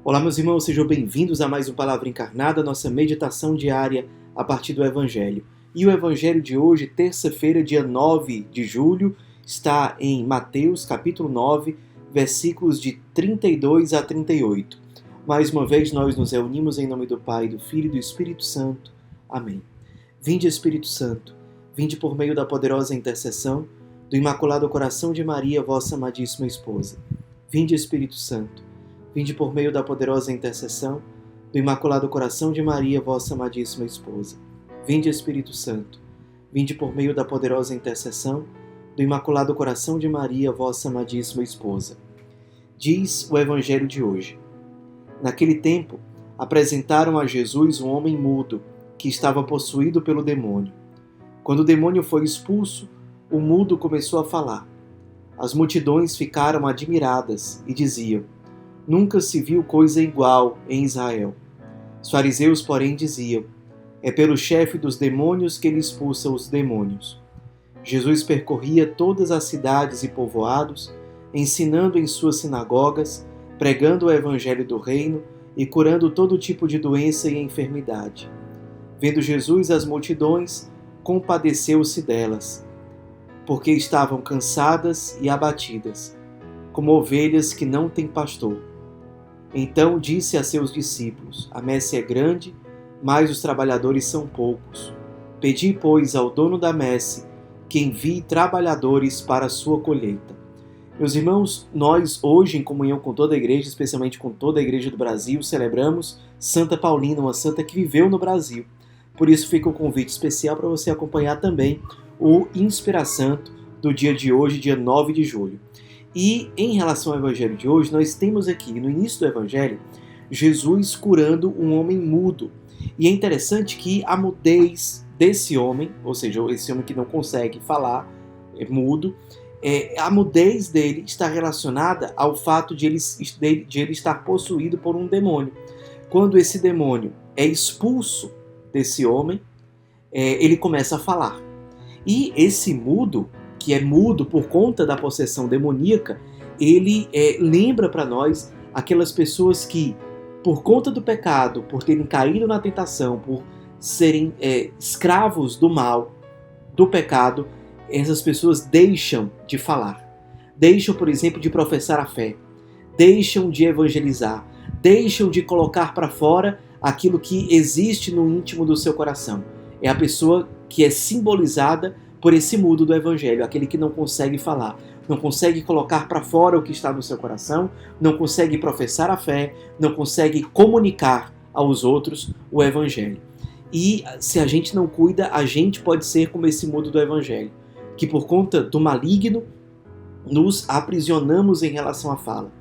Olá, meus irmãos, sejam bem-vindos a mais um Palavra Encarnada, nossa meditação diária a partir do Evangelho. E o Evangelho de hoje, terça-feira, dia 9 de julho, está em Mateus, capítulo 9, versículos de 32 a 38. Mais uma vez, nós nos reunimos em nome do Pai, do Filho e do Espírito Santo. Amém. Vinde, Espírito Santo, vinde por meio da poderosa intercessão do Imaculado Coração de Maria, vossa amadíssima esposa. Vinde, Espírito Santo, vinde por meio da poderosa intercessão do Imaculado Coração de Maria, vossa amadíssima esposa. Vinde, Espírito Santo, vinde por meio da poderosa intercessão do Imaculado Coração de Maria, vossa amadíssima esposa. Diz o Evangelho de hoje. Naquele tempo, apresentaram a Jesus um homem mudo, que estava possuído pelo demônio. Quando o demônio foi expulso, o mudo começou a falar. As multidões ficaram admiradas e diziam: nunca se viu coisa igual em Israel. Os fariseus, porém, diziam: é pelo chefe dos demônios que ele expulsa os demônios. Jesus percorria todas as cidades e povoados, ensinando em suas sinagogas, pregando o evangelho do reino e curando todo tipo de doença e enfermidade. Vendo Jesus as multidões, compadeceu-se delas, porque estavam cansadas e abatidas, como ovelhas que não têm pastor. Então disse a seus discípulos: a messe é grande, mas os trabalhadores são poucos. Pedi, pois, ao dono da messe que envie trabalhadores para a sua colheita. Meus irmãos, nós hoje, em comunhão com toda a igreja, especialmente com toda a igreja do Brasil, celebramos Santa Paulina, uma santa que viveu no Brasil. Por isso fica o convite especial para você acompanhar também o Inspira Santo do dia de hoje, dia 9 de julho. E em relação ao Evangelho de hoje, nós temos aqui, no início do Evangelho, Jesus curando um homem mudo. E é interessante que a mudez desse homem, ou seja, esse homem que não consegue falar, é mudo, a mudez dele está relacionada ao fato de ele estar possuído por um demônio. Quando esse demônio é expulso desse homem, ele começa a falar. E esse mudo, que é mudo por conta da possessão demoníaca, ele lembra para nós aquelas pessoas que, por conta do pecado, por terem caído na tentação, por serem escravos do mal, do pecado, essas pessoas deixam de falar. Deixam, por exemplo, de professar a fé. Deixam de evangelizar. Deixam de colocar para fora aquilo que existe no íntimo do seu coração. É a pessoa que é simbolizada por esse mudo do Evangelho, aquele que não consegue falar, não consegue colocar para fora o que está no seu coração, não consegue professar a fé, não consegue comunicar aos outros o Evangelho. E se a gente não cuida, a gente pode ser como esse mudo do Evangelho, que por conta do maligno nos aprisionamos em relação à fala.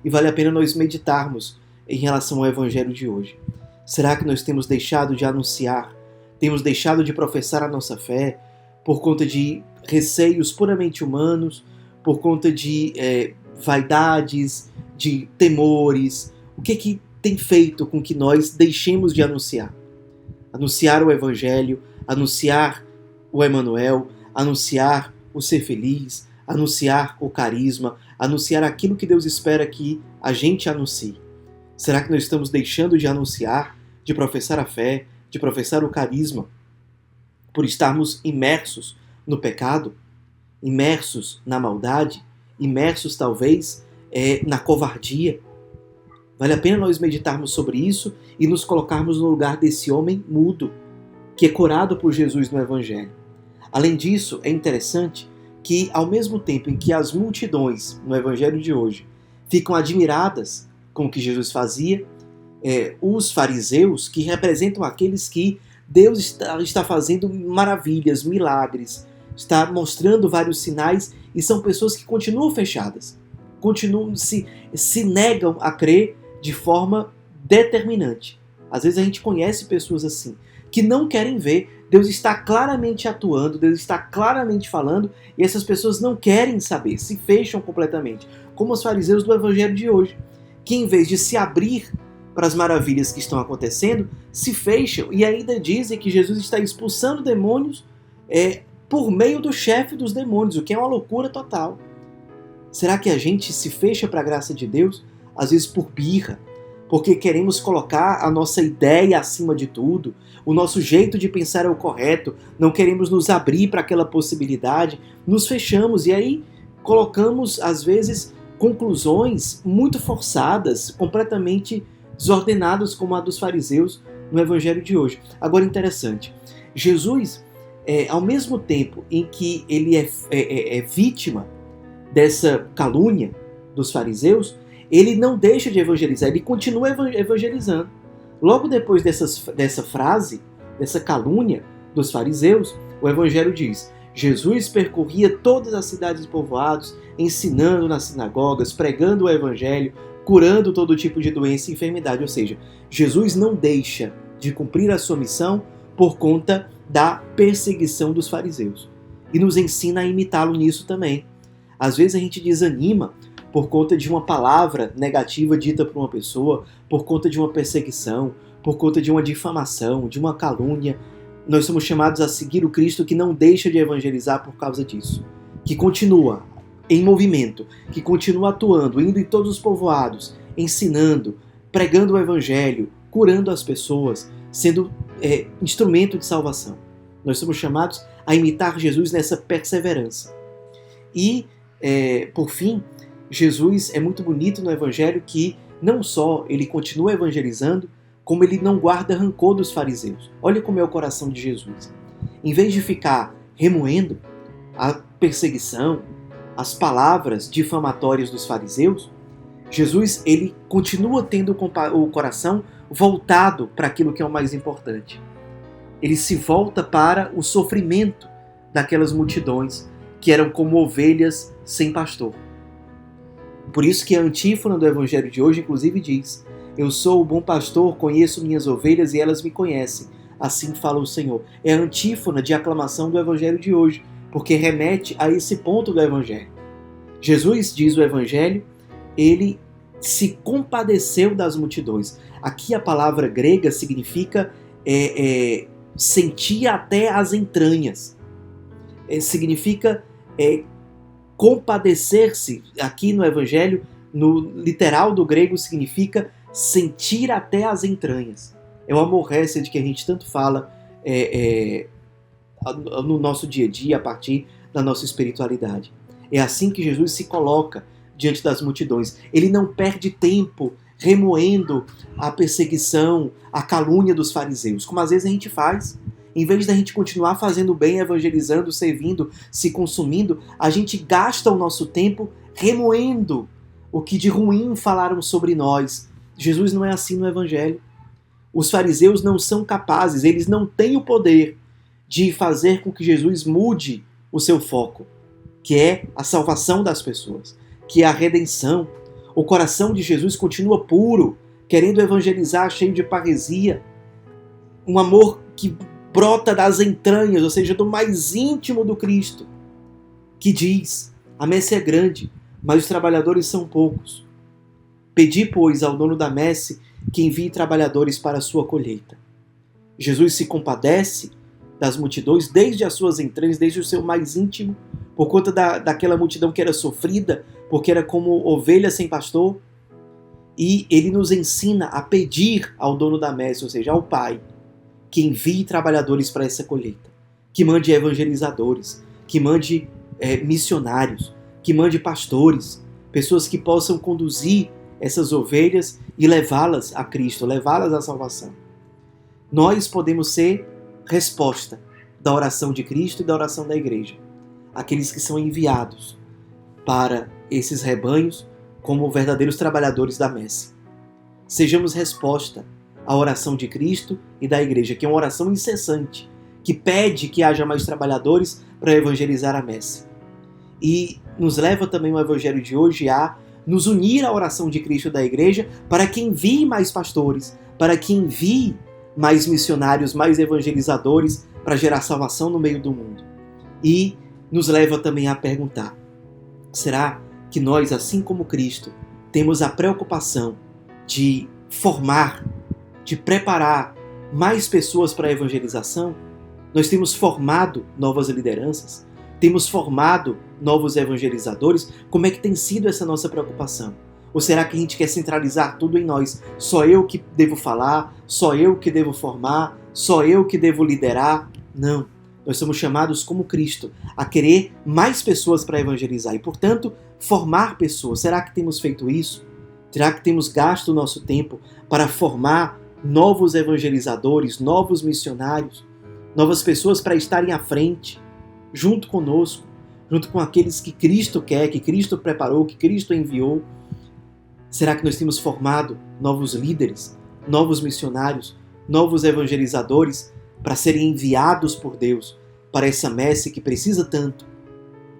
E vale a pena nós meditarmos em relação ao Evangelho de hoje. Será que nós temos deixado de anunciar, temos deixado de professar a nossa fé por conta de receios puramente humanos, por conta de vaidades, de temores? O que tem feito com que nós deixemos de anunciar? Anunciar o Evangelho, anunciar o Emmanuel, anunciar o ser feliz, anunciar o carisma, anunciar aquilo que Deus espera que a gente anuncie. Será que nós estamos deixando de anunciar, de professar a fé, de professar o carisma, por estarmos imersos no pecado, imersos na maldade, imersos talvez na covardia? Vale a pena nós meditarmos sobre isso e nos colocarmos no lugar desse homem mudo, que é curado por Jesus no Evangelho. Além disso, é interessante que, ao mesmo tempo em que as multidões, no Evangelho de hoje, ficam admiradas com o que Jesus fazia, os fariseus, que representam aqueles que Deus está fazendo maravilhas, milagres, está mostrando vários sinais, e são pessoas que continuam fechadas, se negam a crer de forma determinante. Às vezes a gente conhece pessoas assim, que não querem ver. Deus está claramente atuando, Deus está claramente falando, e essas pessoas não querem saber, se fecham completamente, como os fariseus do Evangelho de hoje, que em vez de se abrir para as maravilhas que estão acontecendo, se fecham e ainda dizem que Jesus está expulsando demônios por meio do chefe dos demônios, o que é uma loucura total. Será que a gente se fecha para a graça de Deus? Às vezes por birra, porque queremos colocar a nossa ideia acima de tudo, o nosso jeito de pensar é o correto, não queremos nos abrir para aquela possibilidade, nos fechamos e aí colocamos, às vezes, conclusões muito forçadas, completamente desordenadas, como a dos fariseus no evangelho de hoje. Agora, interessante, Jesus, ao mesmo tempo em que ele é vítima dessa calúnia dos fariseus, ele não deixa de evangelizar, ele continua evangelizando. Logo depois dessa frase, dessa calúnia dos fariseus, o evangelho diz: Jesus percorria todas as cidades e povoados, ensinando nas sinagogas, pregando o evangelho, curando todo tipo de doença e enfermidade. Ou seja, Jesus não deixa de cumprir a sua missão por conta da perseguição dos fariseus. E nos ensina a imitá-lo nisso também. Às vezes a gente desanima por conta de uma palavra negativa dita por uma pessoa, por conta de uma perseguição, por conta de uma difamação, de uma calúnia. Nós somos chamados a seguir o Cristo que não deixa de evangelizar por causa disso, que continua em movimento, que continua atuando, indo em todos os povoados, ensinando, pregando o evangelho, curando as pessoas, sendo instrumento de salvação. Nós somos chamados a imitar Jesus nessa perseverança. E, por fim, Jesus é muito bonito no evangelho que não só ele continua evangelizando, como ele não guarda rancor dos fariseus. Olha como é o coração de Jesus. Em vez de ficar remoendo a perseguição, as palavras difamatórias dos fariseus, Jesus ele continua tendo o coração voltado para aquilo que é o mais importante. Ele se volta para o sofrimento daquelas multidões que eram como ovelhas sem pastor. Por isso que a antífona do evangelho de hoje, inclusive, diz: eu sou o bom pastor, conheço minhas ovelhas e elas me conhecem. Assim fala o Senhor. É a antífona de aclamação do evangelho de hoje, porque remete a esse ponto do evangelho. Jesus, diz o evangelho, ele se compadeceu das multidões. Aqui a palavra grega significa sentir até as entranhas. Significa compadecer-se. Aqui no evangelho, no literal do grego, significa sentir até as entranhas. É o amor de que a gente tanto fala no nosso dia a dia, a partir da nossa espiritualidade. É assim que Jesus se coloca diante das multidões. Ele não perde tempo remoendo a perseguição, a calúnia dos fariseus, como às vezes a gente faz. Em vez da gente continuar fazendo bem, evangelizando, servindo, se consumindo, a gente gasta o nosso tempo remoendo o que de ruim falaram sobre nós. Jesus não é assim no evangelho. Os fariseus não são capazes, eles não têm o poder de fazer com que Jesus mude o seu foco, que é a salvação das pessoas, que é a redenção. O coração de Jesus continua puro, querendo evangelizar, cheio de parresia. Um amor que brota das entranhas, ou seja, do mais íntimo do Cristo, que diz: a messe é grande, mas os trabalhadores são poucos. Pedi, pois, ao dono da messe que envie trabalhadores para a sua colheita. Jesus se compadece das multidões desde as suas entranhas, desde o seu mais íntimo, por conta daquela multidão que era sofrida, porque era como ovelha sem pastor. E ele nos ensina a pedir ao dono da messe, ou seja, ao Pai, que envie trabalhadores para essa colheita, que mande evangelizadores, que mande missionários, que mande pastores, pessoas que possam conduzir essas ovelhas e levá-las a Cristo, levá-las à salvação. Nós podemos ser resposta da oração de Cristo e da oração da igreja, aqueles que são enviados para esses rebanhos como verdadeiros trabalhadores da messe. Sejamos resposta à oração de Cristo e da igreja, que é uma oração incessante, que pede que haja mais trabalhadores para evangelizar a messe. E nos leva também o evangelho de hoje a nos unir à oração de Cristo e da igreja para que envie mais pastores, para que envie mais missionários, mais evangelizadores para gerar salvação no meio do mundo. E nos leva também a perguntar: será que nós, assim como Cristo, temos a preocupação de formar, de preparar mais pessoas para a evangelização? Nós temos formado novas lideranças? Temos formado novos evangelizadores? Como é que tem sido essa nossa preocupação? Ou será que a gente quer centralizar tudo em nós? Só eu que devo falar, só eu que devo formar, só eu que devo liderar? Não. Nós somos chamados como Cristo a querer mais pessoas para evangelizar e, portanto, formar pessoas. Será que temos feito isso? Será que temos gasto o nosso tempo para formar novos evangelizadores, novos missionários, novas pessoas para estarem à frente, junto conosco, junto com aqueles que Cristo quer, que Cristo preparou, que Cristo enviou? Será que nós temos formado novos líderes, novos missionários, novos evangelizadores para serem enviados por Deus para essa messe que precisa tanto,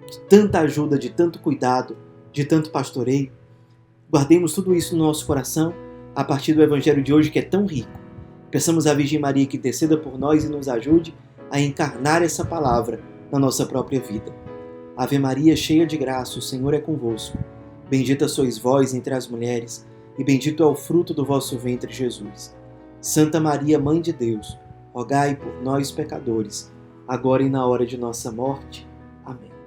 de tanta ajuda, de tanto cuidado, de tanto pastoreio? Guardemos tudo isso no nosso coração a partir do Evangelho de hoje, que é tão rico. Peçamos à Virgem Maria que interceda por nós e nos ajude a encarnar essa palavra na nossa própria vida. Ave Maria, cheia de graça, o Senhor é convosco. Bendita sois vós entre as mulheres, e bendito é o fruto do vosso ventre, Jesus. Santa Maria, Mãe de Deus, rogai por nós, pecadores, agora e na hora de nossa morte. Amém.